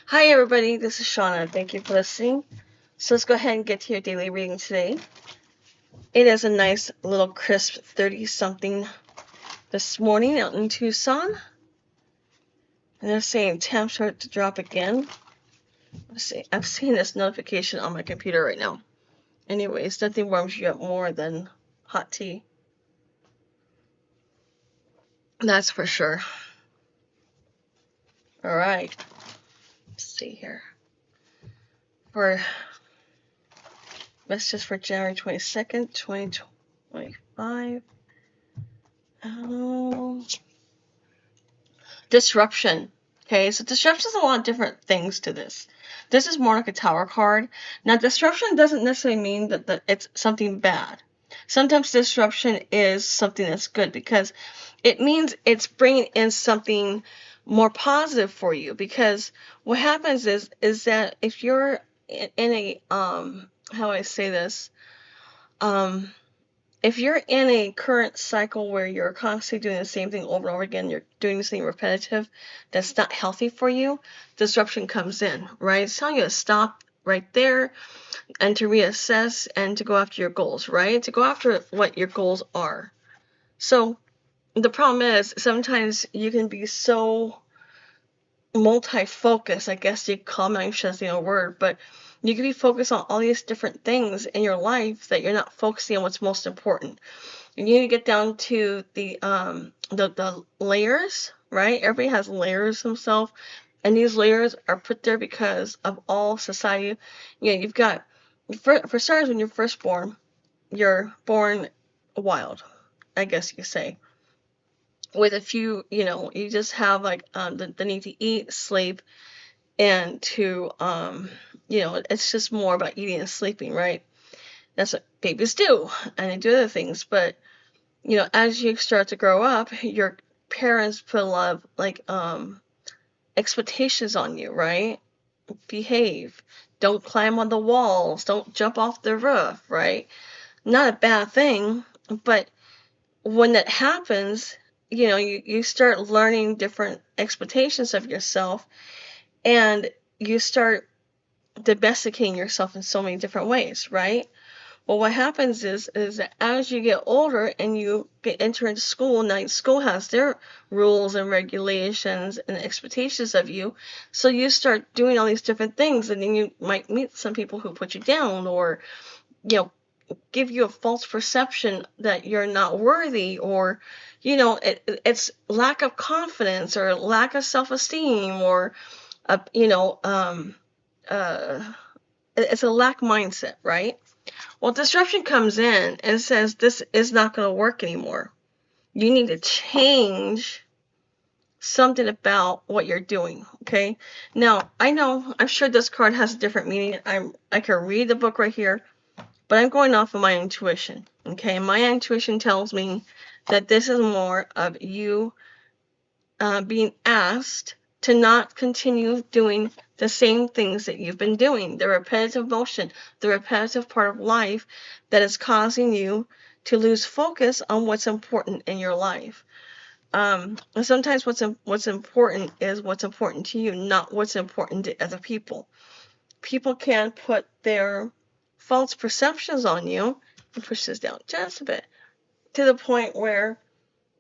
Hi everybody, this is Shauna. Thank you for listening. So let's go ahead and get to your daily reading today. It is a nice little crisp 30 something this morning out in Tucson. And they're saying temps start to drop again. Let's see, I'm seeing this notification on my computer right now. Anyways, nothing warms you up more than hot tea. That's for sure. Alright. Let's see here. For messages for January 22nd, 2025. Disruption. Okay, so disruption is a lot of different things to this. This is more like a tower card. Now, disruption doesn't necessarily mean that it's something bad. Sometimes disruption is something that's good because it means it's bringing in something more positive for you. Because what happens is that if you're in a how do I say this if you're in a current cycle where you're constantly doing the same thing over and over again, you're doing this thing repetitive, that's not healthy for you, disruption comes in, right? It's telling you to stop right there and to reassess and to go after your goals, right? To go after what your goals are. So the problem is sometimes you can be so multi-focused, I guess you call me, I'm sure that's a word, but you can be focused on all these different things in your life that you're not focusing on what's most important. You need to get down to the layers, right? Everybody has layers themselves, and these layers are put there because of all society. You've got for starters, when you're first born, you're born wild, I guess you could say. With a few, you just have like the need to eat, sleep, and to it's just more about eating and sleeping, right? That's what babies do, and they do other things, but as you start to grow up, your parents put a lot of expectations on you, right? Behave. Don't climb on the walls. Don't jump off the roof, right? Not a bad thing, but when that happens, you start learning different expectations of yourself, and you start domesticating yourself in so many different ways, right? Well, what happens is that as you get older and you enter into school, now school has their rules and regulations and expectations of you. So you start doing all these different things, and then you might meet some people who put you down, or give you a false perception that you're not worthy, or it's lack of confidence or lack of self-esteem, or a, it's a lack mindset, right? Well, disruption comes in and says this is not going to work anymore. You need to change something about what you're doing, okay? Now, I'm sure this card has a different meaning. I can read the book right here, but I'm going off of my intuition, okay? My intuition tells me that this is more of you being asked to not continue doing the same things that you've been doing, the repetitive motion, the repetitive part of life that is causing you to lose focus on what's important in your life. And sometimes what's important is what's important to you, not what's important to other people. People can put their false perceptions on you, and push this down just a bit, to the point where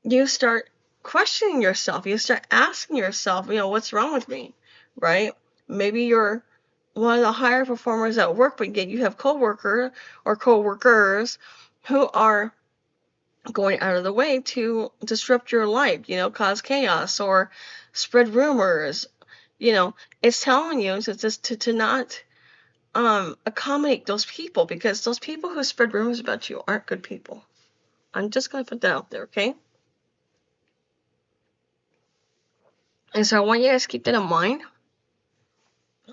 you start questioning yourself. You start asking yourself, what's wrong with me, right? Maybe you're one of the higher performers at work, but yet you have coworker or coworkers who are going out of the way to disrupt your life, cause chaos or spread rumors. It's telling you to not accommodate those people, because those people who spread rumors about you aren't good people. I'm just going to put that out there, okay? And so I want you guys to keep that in mind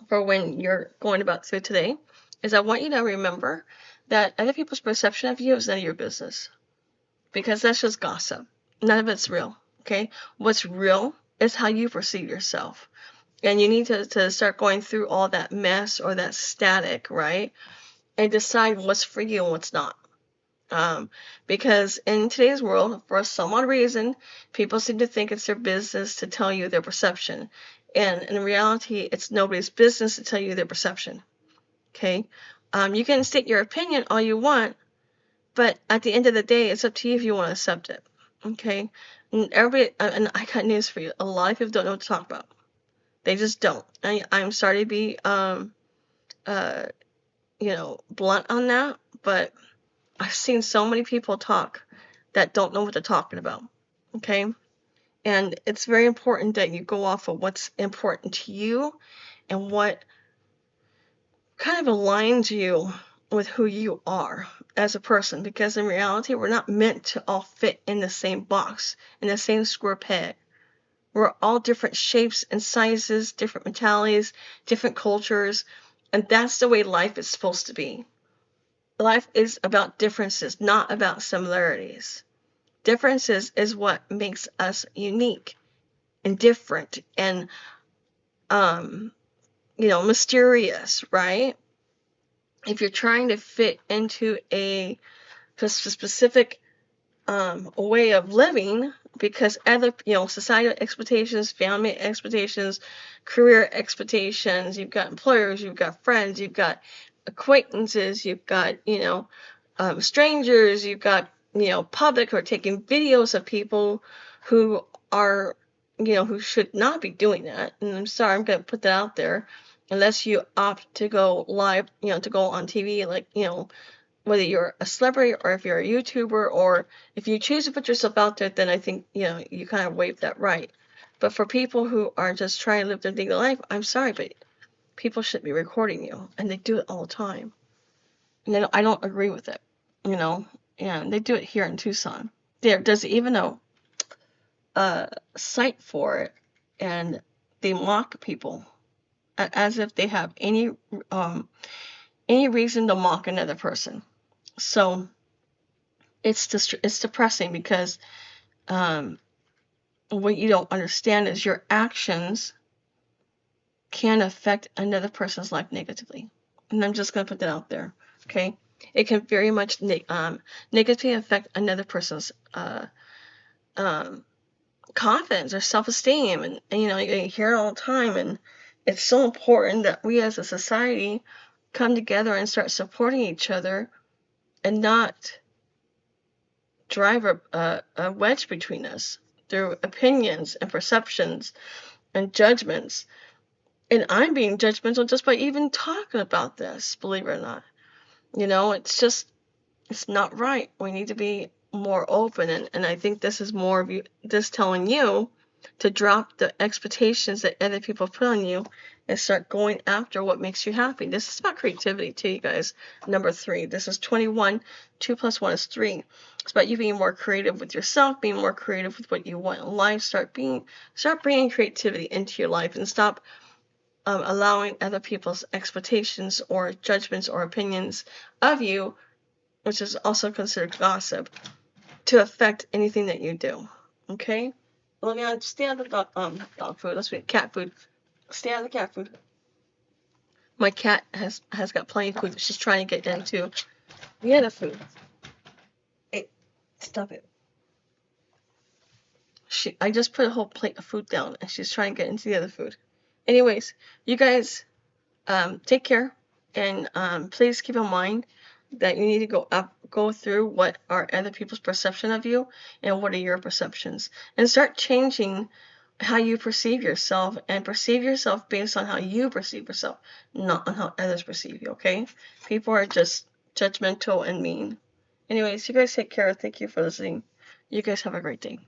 for when you're going about through today, is I want you to remember that other people's perception of you is none of your business, because that's just gossip. None of it's real, okay? What's real is how you perceive yourself. And you need to start going through all that mess or that static, right? And decide what's for you and what's not. Because in today's world, for some odd reason, people seem to think it's their business to tell you their perception. And in reality, it's nobody's business to tell you their perception. Okay? You can state your opinion all you want, but at the end of the day, it's up to you if you want to accept it. Okay? And everybody, and I got news for you. A lot of people don't know what to talk about. They just don't. I'm sorry to be, blunt on that, but I've seen so many people talk that don't know what they're talking about. Okay? And it's very important that you go off of what's important to you and what kind of aligns you with who you are as a person, because in reality, we're not meant to all fit in the same box, in the same square peg. We're all different shapes and sizes, different mentalities, different cultures, and that's the way life is supposed to be. Life is about differences, not about similarities. Differences is what makes us unique and different and mysterious, right? If you're trying to fit into a specific way of living, because other, societal expectations, family expectations, career expectations, you've got employers, you've got friends, you've got acquaintances, you've got, strangers, you've got, public who are taking videos of people who are, who should not be doing that. And I'm sorry, I'm going to put that out there. Unless you opt to go live, to go on TV, like, whether you're a celebrity or if you're a YouTuber, or if you choose to put yourself out there, then I think, you kind of waive that right. But for people who are just trying to live their daily life, I'm sorry, but people shouldn't be recording you, and they do it all the time. And I don't agree with it, and they do it here in Tucson. There's even a site for it, and they mock people as if they have any reason to mock another person. So it's depressing, because what you don't understand is your actions can affect another person's life negatively. And I'm just going to put that out there, okay? It can very much negatively affect another person's confidence or self-esteem. And you hear it all the time. And it's so important that we as a society come together and start supporting each other and not drive a wedge between us through opinions and perceptions and judgments. And I'm being judgmental just by even talking about this, believe it or not. It's not right. We need to be more open. And I think this is more of this telling you to drop the expectations that other people put on you and start going after what makes you happy. This is about creativity too, you guys. Number 3. This is 21. 2 plus 1 is 3. It's about you being more creative with yourself, being more creative with what you want in life. Start bringing creativity into your life, and stop allowing other people's expectations or judgments or opinions of you, which is also considered gossip, to affect anything that you do. Okay? Let me stay out of the dog food. Let's make cat food. Stay out of the cat food. My cat has got plenty of food, but she's trying to get into the other food. Hey, stop it. I just put a whole plate of food down, and she's trying to get into the other food. Anyways, you guys take care, and please keep in mind that you need to go through what are other people's perception of you and what are your perceptions, and start changing how you perceive yourself, and perceive yourself based on how you perceive yourself, not on how others perceive you. Okay? People are just judgmental and mean. Anyways, you guys take care. Thank you for listening. You guys have a great day.